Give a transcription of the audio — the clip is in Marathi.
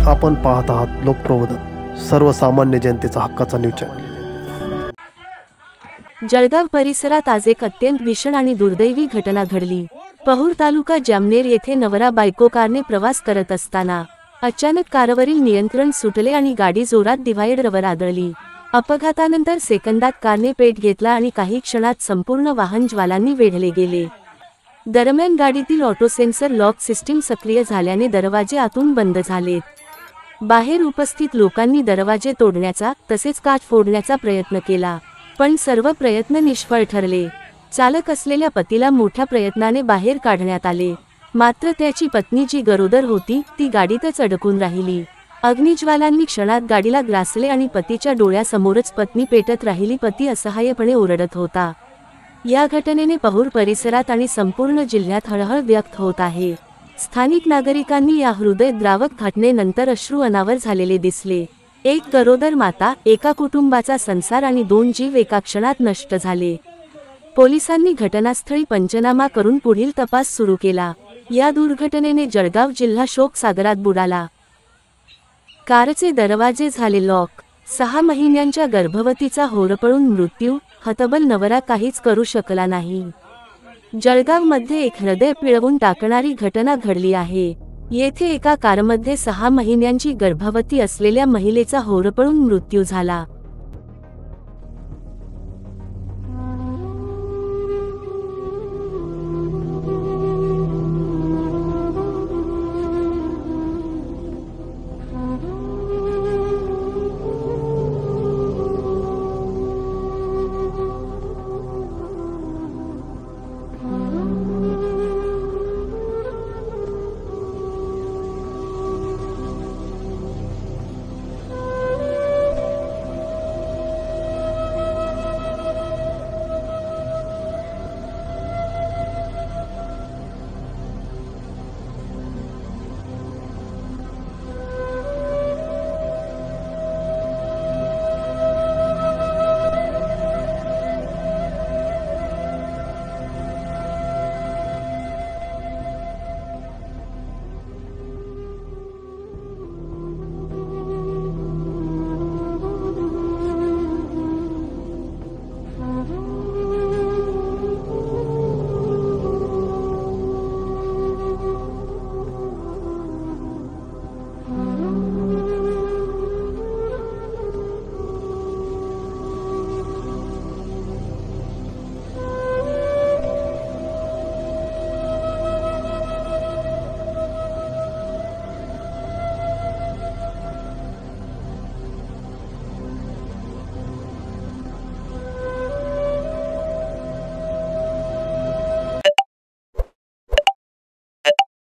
आपण पाहत आहात लोकप्रबोधन, सर्वसामान्य जनतेचा हक्काचा न्यूज चॅनल। जळगाव परिसरात आज एक अत्यंत भीषण आणि दुर्दैवी घटना घडली। पहूर तालुका जामनेर येथे नवरा बायको कारने प्रवास करत असताना अचानक कारवरील नियंत्रण सुटले आणि गाडी जोरात डिव्हायडरवर आदळली। अपघातानंतर सेकंदात कारने पेट घेतला आणि काही क्षणात संपूर्ण वाहन ज्वालांनी वेढले गेले। दरम्यान गाडीतील ऑटो सेन्सर लॉक सिस्टीम सक्रिय झाल्याने दरवाजे आतून बंद झालेत। बाहेर उपस्थित लोकांनी दरवाजे तोडण्याचा तसेच काच फोडण्याचा प्रयत्न केला, पण सर्व प्रयत्न निष्फळ ठरले। चालक असलेल्या पतीला मोठ्या प्रयत्नाने बाहेर काढण्यात आले, मात्र त्याची पत्नी जी गरोदर होती ती गाडीतच अडकून राहिली। अग्निज्वालांनी क्षणात गाडीला ग्रासले आणि पतीच्या डोळ्यासमोरच पत्नी पेटत राहिली। पती असहाय्यपणे ओरडत होता। या घटनेने पहूर परिसरात आणि संपूर्ण जिल्ह्यात हळहळ व्यक्त होत आहे। स्थानिक नागरिकांनी या हृदयद्रावक घटनेनंतर अश्रू अनावर झालेले दिसले। एक गरोदर माता, एका कुटुंबाचा संसार आणि 2 जीव एका क्षणात नष्ट झाले। पोलिसांनी घटनास्थळी पंचनामा करून पुढील तपास सुरू केला। या दुर्घटनेने जळगाव जिल्हा शोक सागरात बुडाला। कारचे दरवाजे झाले लॉक, 6 महिन्यांच्या गर्भवतीचा होरपळून मृत्यू, हतबल नवरा काहीच करू शकला नाही। जळगावमध्ये एक हृदय पिळवून टाकणारी घटना घडली आहे। येथे एका कारमध्ये 6 महिन्यांची गर्भवती असलेल्या महिलेचा होरपळून मृत्यू झाला।